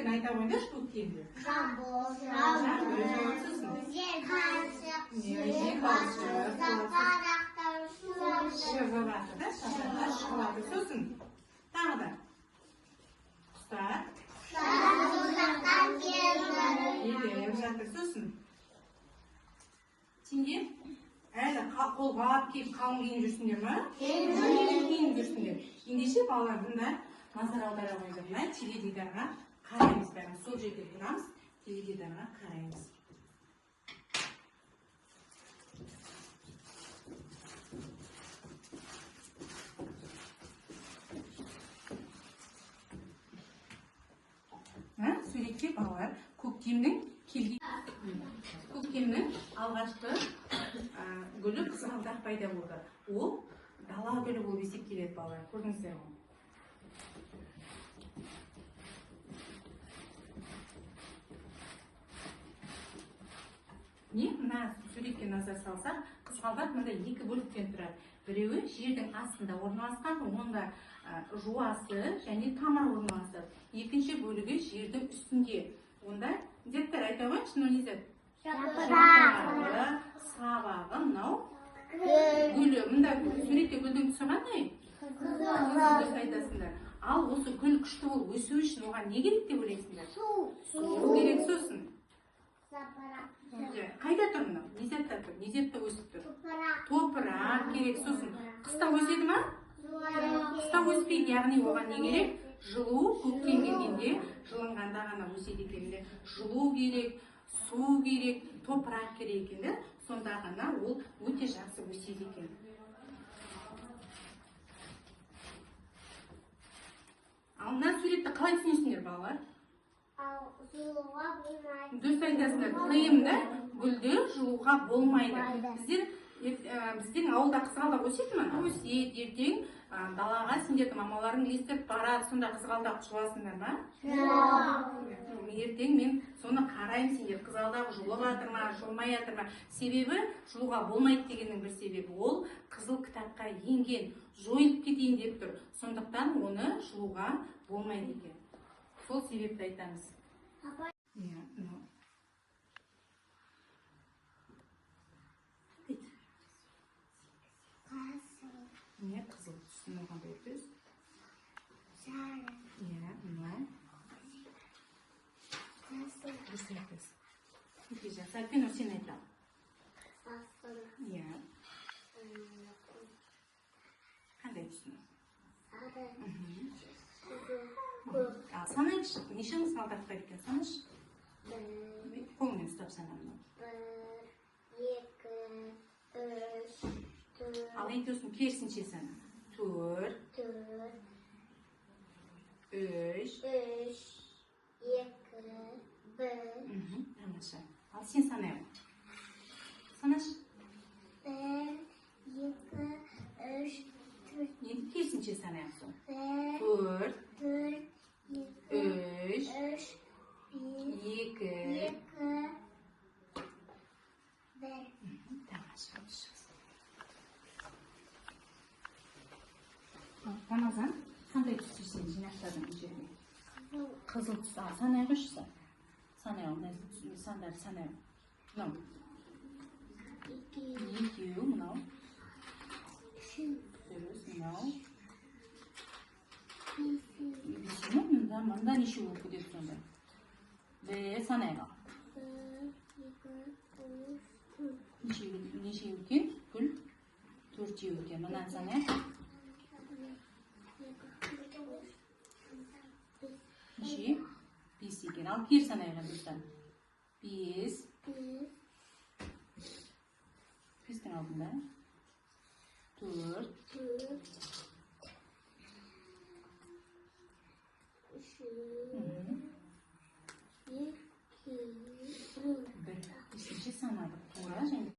Мен айта қойыңдаршы көктемді. Жамбыл, Жер балшық, жапырақтар шығып жатыр, шапақтар шығып жатыр. Сосын тағы да құстар келіп жатыр. Сосын сендер әлі қолғап келіп қалың киініп жүрсіңдер ма? Киініп жүрсіңдер. Ендеше балалар бұнда назар аудара қойыңдар. Мына теледидарға қараймыз бәріміз. Сол жерде тұрамыз, теледидарға қараймыз. Суретке балалар көктемнің алғашқы гүлі қызғалдақ пайда болды. Ол дала гүлі болып есептеледі балалар. Көрдіңіздер ғой. Мына суретке назар салсақ, қызғалдақ мында екі бөліктен тұрады. Біреуі жердің астында орналасқан, онда жуасы және тамыр орналасады. Екінші бөлігі жердің үстінде. Онда зеттер айта қойыңызшы, нөлізет. Жапырағы, сабағы, мынау гүлі. Мында суретте гүлдің түсі қандай? Қызыл айтасыңдар. Ал осы гүл күшті болып өсу үшін оған не керек деп ойлайсыңдар? Су керек. Сосын қайда тұр мынау? Не заттар тұр? Не заттар өсіп тұр? Топырақ керек. Сосын қыста өседі ма? Қыста өспейді, яғни оған не керек? Жылу, көктем келгенде жылынғанда ғана өседі екен. Жылу керек, су керек, топырақ керек екен. Сонда ғана ол өте жақсы өседі екен. Ал мына суретті қалай түсінесіңдер балалар? Жылуға болмайды. Дұрыс айтасыңдар. Тыйымды гүлді жылуға болмайды. Біздің ауылда қызғалдақ өседі ме? Өседі. Ертең далаға сендердің мамаларың естіп барады, сонда қызғалдақ жуасыңдар ма? Ертең мен соны қараймын, сендер қызғалдақ жұлып жатыр ма, жұлмай жатыр ма? Себебі жылуға болмайды дегеннің бір себебі ол қызыл кітапқа енген, жойылып кетейін деп тұр. Сондықтан оны жылуға болмайды екен. Сол себепті айтамыз. Не қызыл түсін қандай түс? Мынау. Дұрыс айтасың. Альпинур, сен айта. Қандай түсін? Санайықшы, неше қызғалдақ бар екен, санайықшы? Қолыңмен ұстап санамын. 1, 2, 3, 4. Ал айтысын керісінше сана. 4, 3, 2, 1. Тамаша. Ал сен санайық. Санашы. 1, 2, 3, 4. Енді керісінше санайық соң. 4, 3, 2, 1. Тамаша. Рамазан, қандай түсті сен жинақтадың бұл жерге? Қызыл түс. Санайық үшсі. Санайық, сандарды санайық. Мынау. 2, мынау. Дұрыс, мынау. Мында неше болып кетеді сонда? Санайық. 1, 2, 3, 4. Неше өткен? Гүл? 4 өткен. Мынаны санайық. Неше? 5 екен. Ал кер санайық достан. 5. 5-тің алдында. 4. 5-ші санадық. Тура және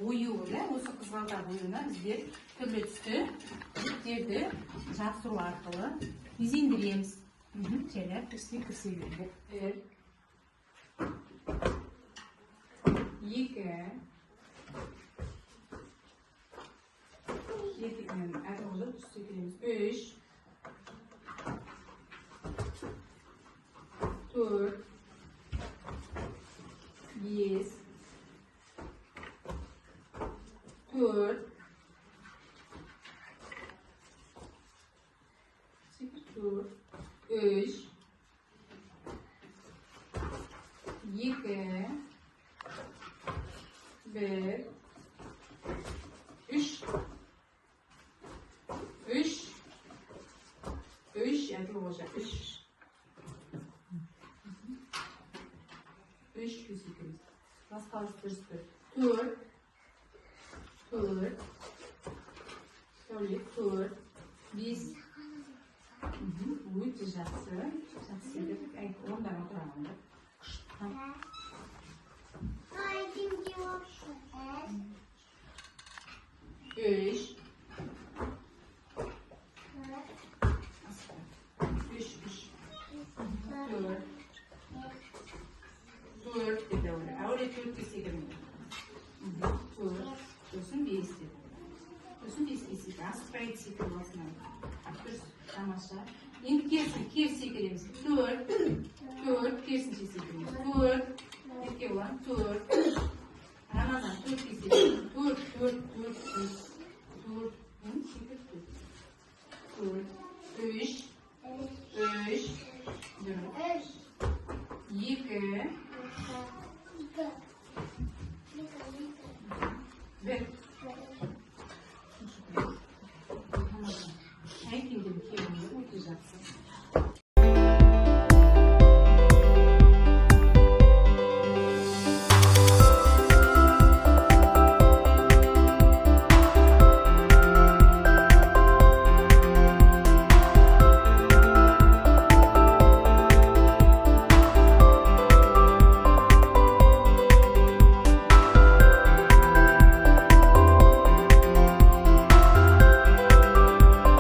ою осы қызғалдақ оюына біздер түрлі түсті жіптерді жапсыру арқылы безендіреміз. Және кірсе бір, екімен әрқылы түсте келеміз. 3, 4, 5, 4, 3, 2, 1, 3 әділ olacak. 3 küsükümüz. Басқа дұрысты. 4, 4, 5. Өте жақсы. Жақсы еді. Ондан отырамын. Ikinci olsun. 3, 4 dedi oraya. Oraya 4 kesik mi? 4. Dursun 5 dedi. Dursun 5 kesik. Asıl payet sekir olsun. Tamaşa. Şimdi kersin sekirimiz. 4. 4 kersin sekirimiz. 4. Peki olan 4. Ramazan 4 kesik. 4. 4. 4. 3, 2,